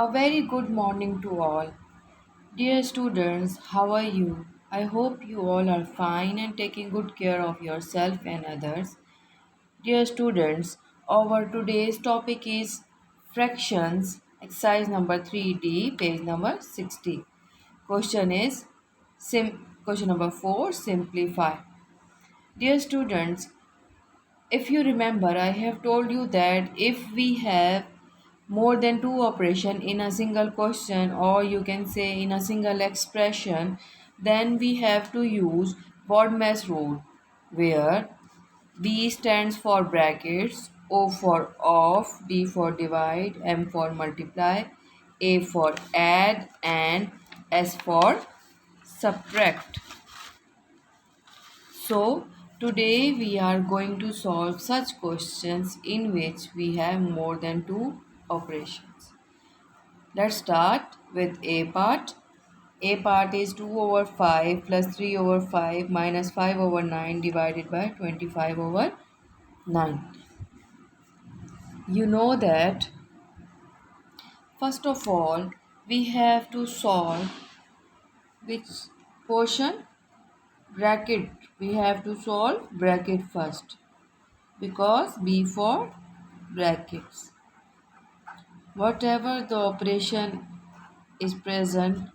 A very good morning to all. Dear students, how are you? I hope you all are fine and taking good care of yourself and others. Dear students, our today's topic is fractions, exercise number 3D, page number 60. Question is question number 4, simplify. Dear students, if you remember, I have told you that if we have more than two operation in a single question, or you can say in a single expression, then we have to use BODMAS rule, where B stands for brackets, O for off, D for divide, M for multiply, A for add, and S for subtract. So, today we are going to solve such questions in which we have more than two operations. Let's start with A part. A part is 2 over 5 plus 3 over 5 minus 5 over 9 divided by 25 over 9. You know that first of all we have to solve which portion? Bracket. We have to solve bracket first, because B for brackets. Whatever the operation is present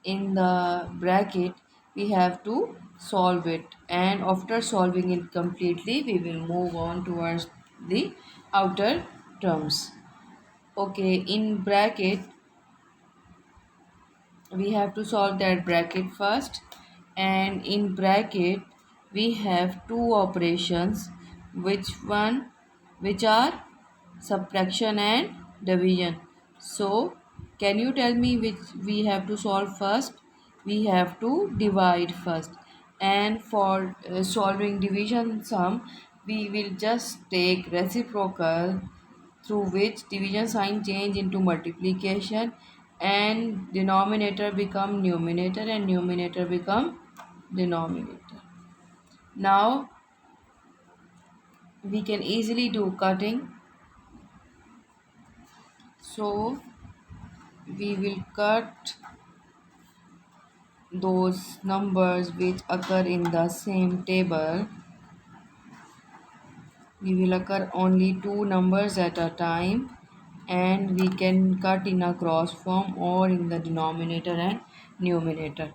in the bracket, we have to solve it, and after solving it completely we will move on towards the outer terms. Okay, in bracket we have to solve that bracket first, and in bracket we have two operations, which are subtraction and division. So can you tell me which we have to solve first? We have to divide first, and for solving division sum we will just take reciprocal, through which division sign change into multiplication, and denominator become numerator and numerator become denominator. Now we can easily do cutting. So we will cut those numbers which occur in the same table. We will occur only two numbers at a time, and we can cut in a cross form or in the denominator and numerator.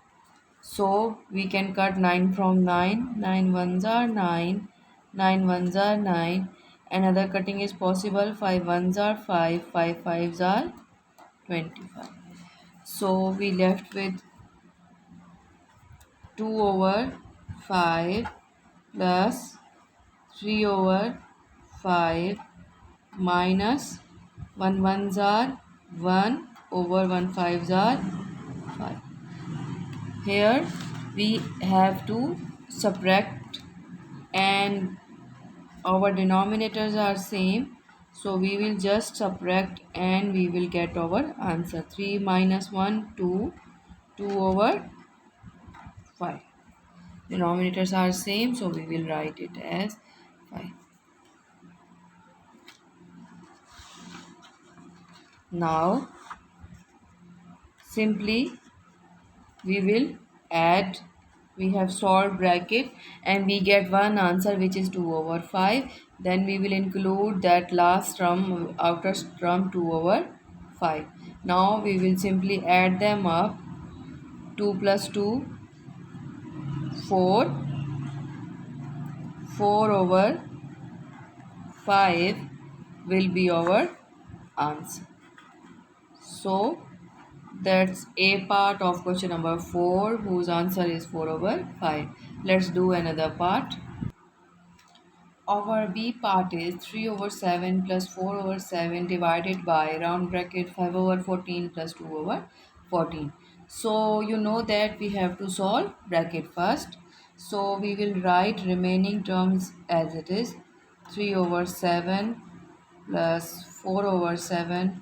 So we can cut 9 from 9, 9 ones are 9, 9 ones are 9. Another cutting is possible, 5 ones are 5, 5 fives are 25. So we left with 2 over 5 plus 3 over 5 minus 1 ones are 1 over 1 fives are 5. Here we have to subtract, and our denominators are same, so we will just subtract and we will get our answer. 3 minus 1, 2, 2 over 5. Denominators are same, so we will write it as 5. Now simply we will add. We have solved bracket and we get one answer, which is 2 over 5. Then we will include that last term, outer term, 2 over 5. Now we will simply add them up. 2 plus 2, 4. 4 over 5 will be our answer. So that's A part of question number 4, whose answer is 4 over 5. Let's do another part. Our B part is 3 over 7 plus 4 over 7 divided by round bracket 5 over 14 plus 2 over 14. So you know that we have to solve bracket first. So we will write remaining terms as it is. 3 over 7 plus 4 over 7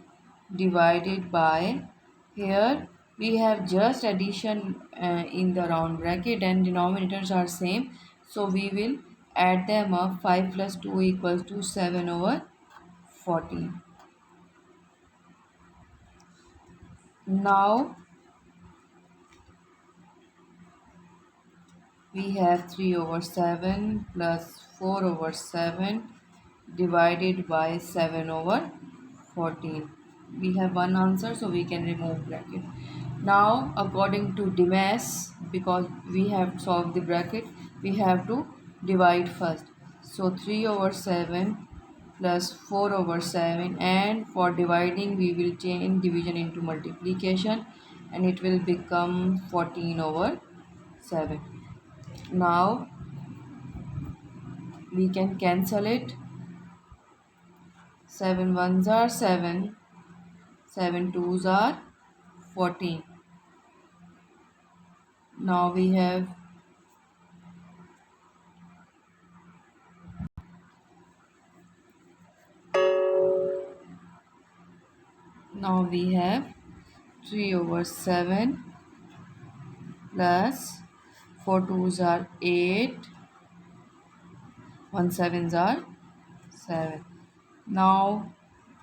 divided by, here we have just addition in the round bracket and denominators are same, so we will add them up. 5 plus 2 equals to 7 over 14. Now we have 3 over 7 plus 4 over 7 divided by 7 over 14. We have one answer, so we can remove bracket. Now according to Dimas, because we have solved the bracket, we have to divide first. So 3 over 7 plus 4 over 7, and for dividing we will change division into multiplication, and it will become 14 over 7. Now we can cancel it. 7 ones are 7, 7 twos are 14. Now we have now we have 3 over 7 plus 4 twos are 8, 1 sevens are 7. Now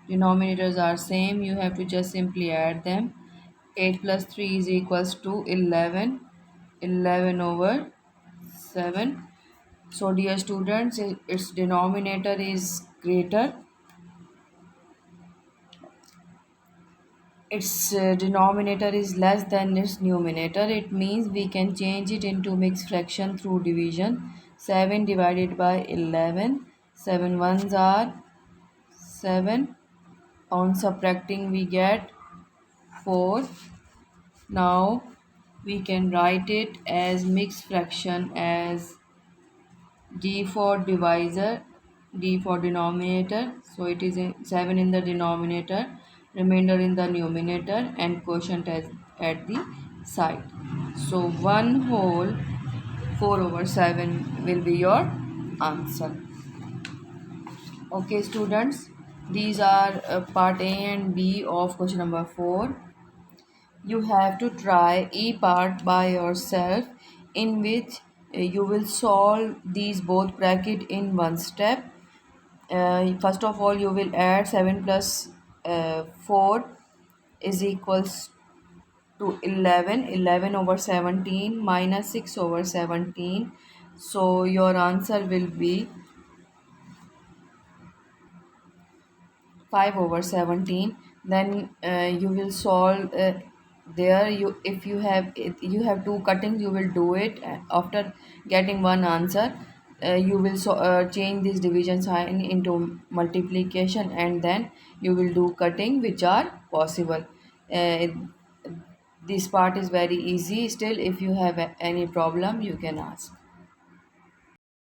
denominators are same, you have to just simply add them. 8 plus 3 is equals to 11, 11 over 7. So dear students, its denominator is greater. Its denominator is less than its numerator. It means we can change it into mixed fraction through division. 7 divided by 11. 7 ones are 7. On subtracting we get 4. Now we can write it as mixed fraction as d for divisor, d for denominator. So it is 7 in the denominator, remainder in the numerator, and quotient at the side. So 1 whole 4 over 7 will be your answer. Okay students, these are part A and B of question number 4. You have to try E part by yourself, in which you will solve these both bracket in one step. First of all, you will add 7 plus 4 is equals to 11, 11 over 17 minus 6 over 17. So your answer will be 5 over 17. Then you will solve there. You if you have two cuttings, you will do it after getting one answer. You will change this division sign into multiplication, and then you will do cutting which are possible. uh, this part is very easy. Still, if you have any problem, you can ask.